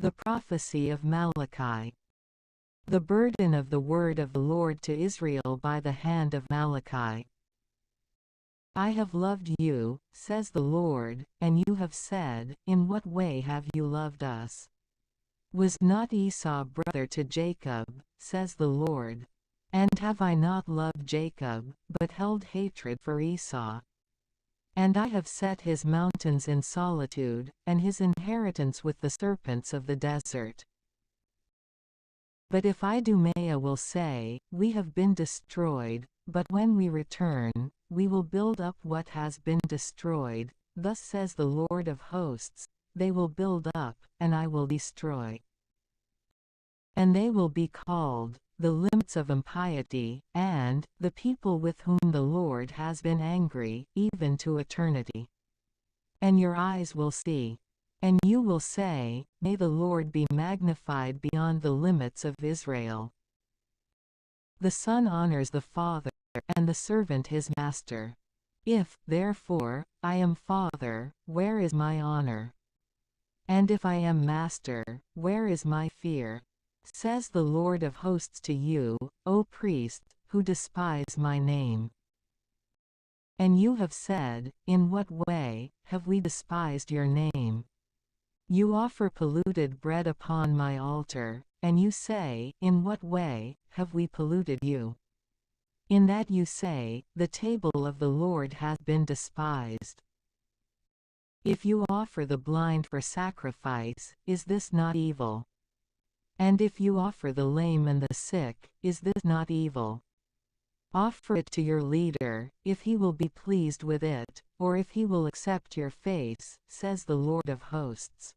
The prophecy of Malachi. The burden of the word of the Lord to Israel by the hand of Malachi. I have loved you, says the Lord, and you have said, in what way have you loved us? Was not Esau brother to Jacob, says the Lord? And have I not loved Jacob, but held hatred for Esau? And I have set his mountains in solitude, and his inheritance with the serpents of the desert. But if Idumea will say, we have been destroyed, but when we return, we will build up what has been destroyed, thus says the Lord of hosts, they will build up, and I will destroy. And they will be called, the limits of impiety, and, the people with whom the Lord has been angry, even to eternity. And your eyes will see. And you will say, may the Lord be magnified beyond the limits of Israel. The son honors the father, and the servant his master. If, therefore, I am father, where is my honor? And if I am master, where is my fear? Says the Lord of hosts to you, O priests, who despise my name. And you have said, in what way have we despised your name? You offer polluted bread upon my altar, and you say, in what way have we polluted you? In that you say, the table of the Lord has been despised. If you offer the blind for sacrifice, is this not evil? And if you offer the lame and the sick, is this not evil? Offer it to your leader, if he will be pleased with it, or if he will accept your face, says the Lord of hosts.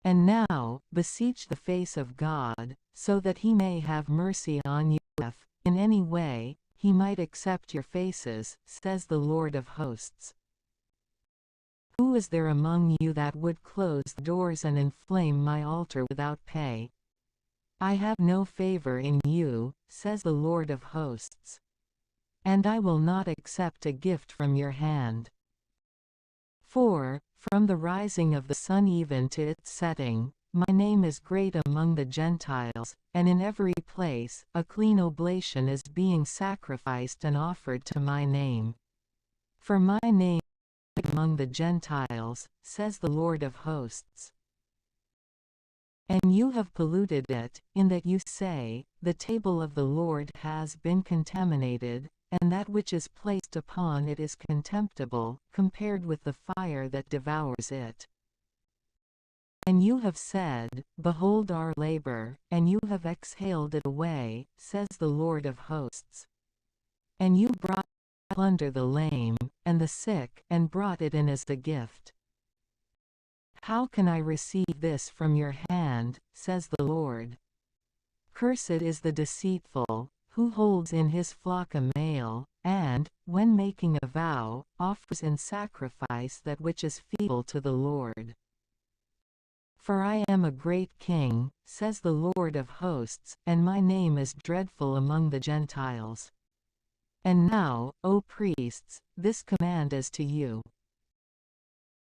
And now, beseech the face of God, so that he may have mercy on you, if, in any way, he might accept your faces, says the Lord of hosts. Who is there among you that would close the doors and inflame my altar without pay? I have no favor in you, says the Lord of hosts. And I will not accept a gift from your hand. For, from the rising of the sun even to its setting, my name is great among the Gentiles, and in every place, a clean oblation is being sacrificed and offered to my name. For my name is great among the Gentiles, says the Lord of hosts. And you have polluted it, in that you say, the table of the Lord has been contaminated, and that which is placed upon it is contemptible, compared with the fire that devours it. And you have said, behold our labor, and you have exhaled it away, says the Lord of hosts. And you brought plunder the lame, and the sick, and brought it in as a gift. How can I receive this from your hand, says the Lord? Cursed is the deceitful, who holds in his flock a male, and, when making a vow, offers in sacrifice that which is feeble to the Lord. For I am a great king, says the Lord of hosts, and my name is dreadful among the Gentiles. And now, O priests, this command is to you.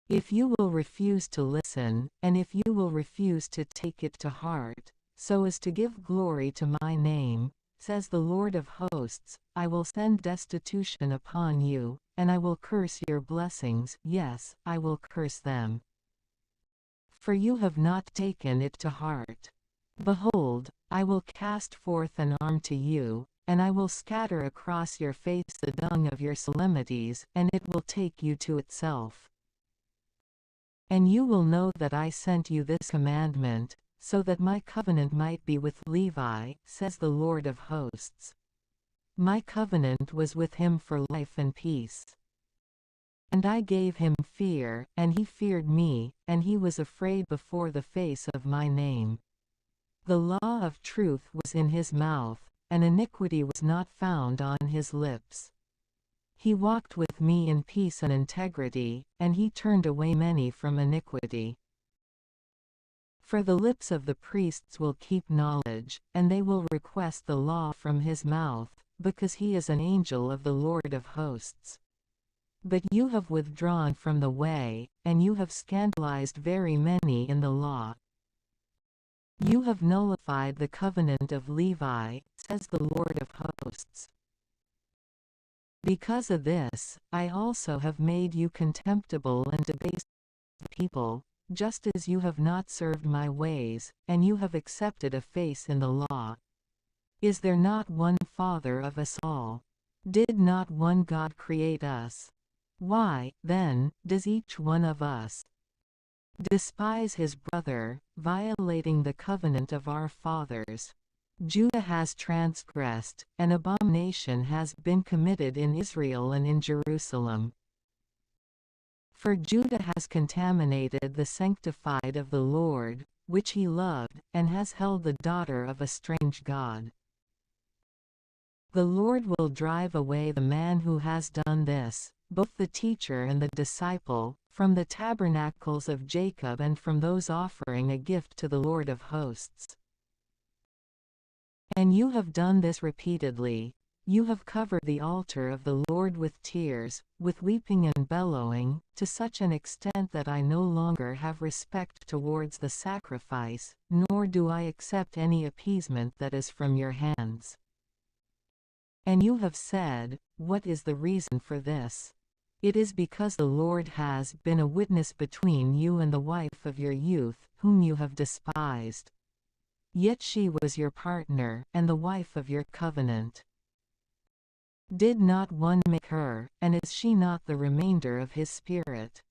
If you will refuse to listen, and if you will refuse to take it to heart, so as to give glory to my name, says the Lord of hosts, I will send destitution upon you, and I will curse your blessings, yes, I will curse them. For you have not taken it to heart. Behold, I will cast forth an arm to you, and I will scatter across your face the dung of your solemnities, and it will take you to itself. And you will know that I sent you this commandment, so that my covenant might be with Levi, says the Lord of hosts. My covenant was with him for life and peace. And I gave him fear, and he feared me, and he was afraid before the face of my name. The law of truth was in his mouth, and iniquity was not found on his lips. He walked with me in peace and integrity, and he turned away many from iniquity. For the lips of the priests will keep knowledge, and they will request the law from his mouth, because he is an angel of the Lord of hosts. But you have withdrawn from the way, and you have scandalized very many in the law. You have nullified the covenant of Levi, says the Lord of hosts. Because of this, I also have made you contemptible and debased people, just as you have not served my ways, and you have accepted a face in the law. Is there not one Father of us all? Did not one God create us? Why, then, does each one of us despise his brother, violating the covenant of our fathers? Judah has transgressed, an abomination has been committed in Israel and in Jerusalem. For Judah has contaminated the sanctified of the Lord, which he loved, and has held the daughter of a strange god. The Lord will drive away the man who has done this, both the teacher and the disciple, from the tabernacles of Jacob and from those offering a gift to the Lord of hosts. And you have done this repeatedly. You have covered the altar of the Lord with tears, with weeping and bellowing, to such an extent that I no longer have respect towards the sacrifice, nor do I accept any appeasement that is from your hands. And you have said, what is the reason for this? It is because the Lord has been a witness between you and the wife of your youth, whom you have despised. Yet she was your partner, and the wife of your covenant. Did not one make her, and is she not the remainder of his spirit?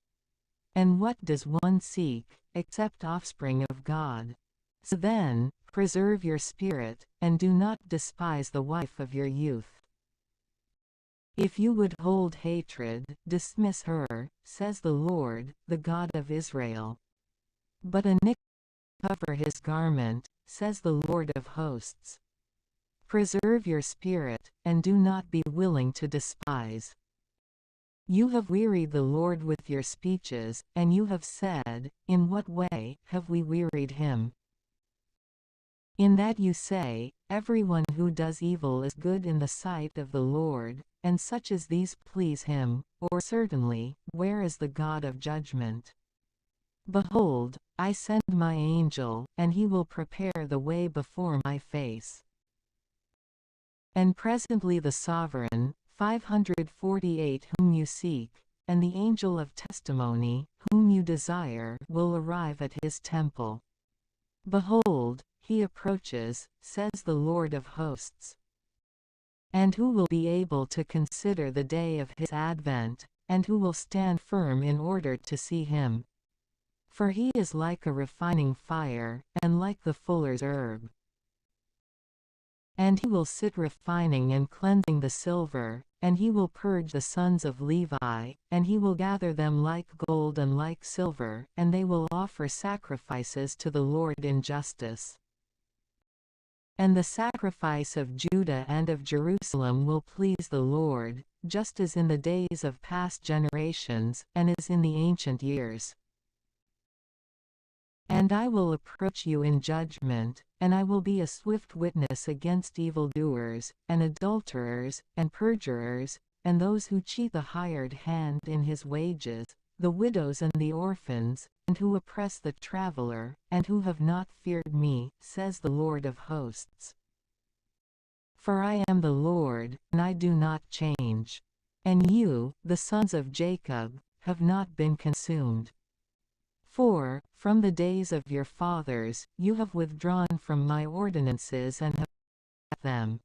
And what does one seek, except offspring of God? So then, preserve your spirit, and do not despise the wife of your youth. If you would hold hatred, dismiss her, says the Lord, the God of Israel. But iniquity cover his garment, says the Lord of hosts. Preserve your spirit, and do not be willing to despise. You have wearied the Lord with your speeches, and you have said, in what way have we wearied him? In that you say, everyone who does evil is good in the sight of the Lord, and such as these please him, or certainly, where is the God of judgment? Behold, I send my angel, and he will prepare the way before my face. And presently the sovereign, 548 whom you seek, and the angel of testimony, whom you desire, will arrive at his temple. Behold, he approaches, says the Lord of hosts. And who will be able to consider the day of his advent, and who will stand firm in order to see him? For he is like a refining fire, and like the fuller's herb. And he will sit refining and cleansing the silver, and he will purge the sons of Levi, and he will gather them like gold and like silver, and they will offer sacrifices to the Lord in justice. And the sacrifice of Judah and of Jerusalem will please the Lord, just as in the days of past generations, and as in the ancient years. And I will approach you in judgment, and I will be a swift witness against evildoers, and adulterers, and perjurers, and those who cheat the hired hand in his wages, the widows and the orphans, and who oppress the traveler, and who have not feared me, says the Lord of hosts. For I am the Lord, and I do not change. And you, the sons of Jacob, have not been consumed. For, from the days of your fathers, you have withdrawn from my ordinances and have kept them.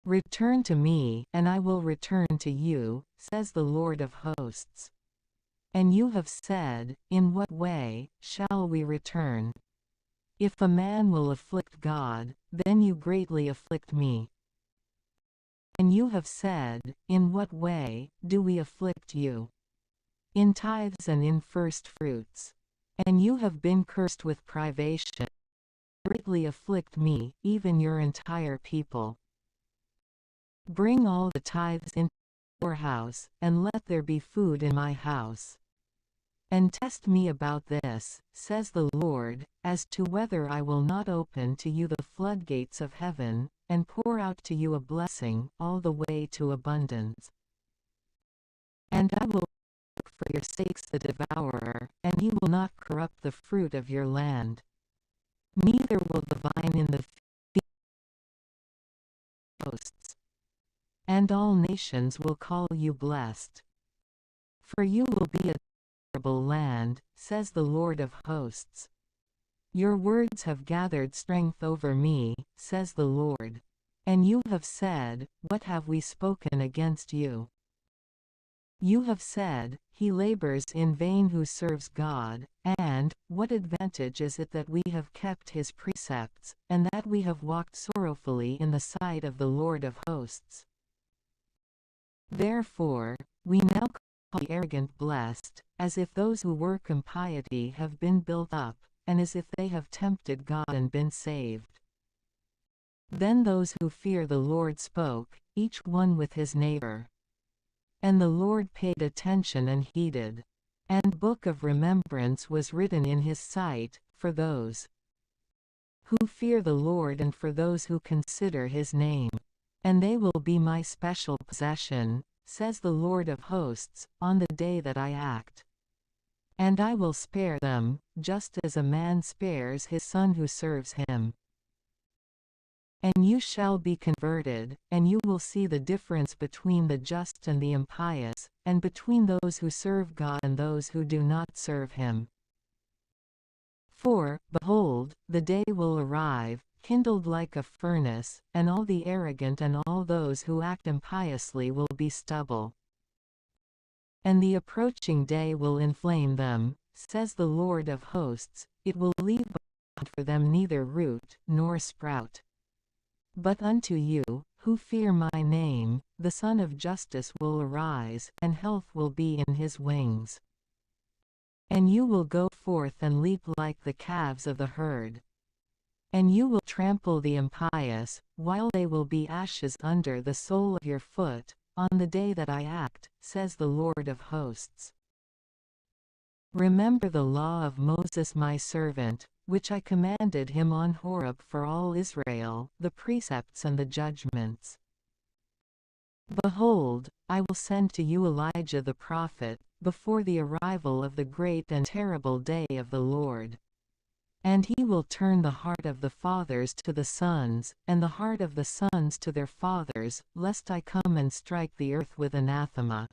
Return to me, and I will return to you, says the Lord of hosts. And you have said, in what way shall we return? If a man will afflict God, then you greatly afflict me. And you have said, in what way do we afflict you? In tithes and in first fruits. And you have been cursed with privation. Greatly afflict me, even your entire people. Bring all the tithes into your house, and let there be food in my house. And test me about this, says the Lord, as to whether I will not open to you the floodgates of heaven, and pour out to you a blessing all the way to abundance. And I will rebuke for your sakes the devourer, and he will not corrupt the fruit of your land. Neither will the vine in the field hosts. And all nations will call you blessed. For you will be a terrible land, says the Lord of hosts. Your words have gathered strength over me, says the Lord. And you have said, what have we spoken against you? You have said, he labors in vain who serves God, and, what advantage is it that we have kept his precepts, and that we have walked sorrowfully in the sight of the Lord of hosts? Therefore, we now call the arrogant blessed, as if those who work impiety have been built up, and as if they have tempted God and been saved. Then those who fear the Lord spoke, each one with his neighbor. And the Lord paid attention and heeded. And book of remembrance was written in his sight, for those who fear the Lord and for those who consider his name. And they will be my special possession, says the Lord of hosts, on the day that I act. And I will spare them, just as a man spares his son who serves him. And you shall be converted, and you will see the difference between the just and the impious, and between those who serve God and those who do not serve him. For, behold, the day will arrive, kindled like a furnace, and all the arrogant and all those who act impiously will be stubble. And the approaching day will inflame them, says the Lord of hosts, it will leave behind for them neither root nor sprout. But unto you, who fear my name, the Son of Justice will arise, and health will be in his wings. And you will go forth and leap like the calves of the herd. And you will trample the impious, while they will be ashes under the sole of your foot, on the day that I act, says the Lord of hosts. Remember the law of Moses my servant, which I commanded him on Horeb for all Israel, the precepts and the judgments. Behold, I will send to you Elijah the prophet, before the arrival of the great and terrible day of the Lord. And he will turn the heart of the fathers to the sons, and the heart of the sons to their fathers, lest I come and strike the earth with anathema.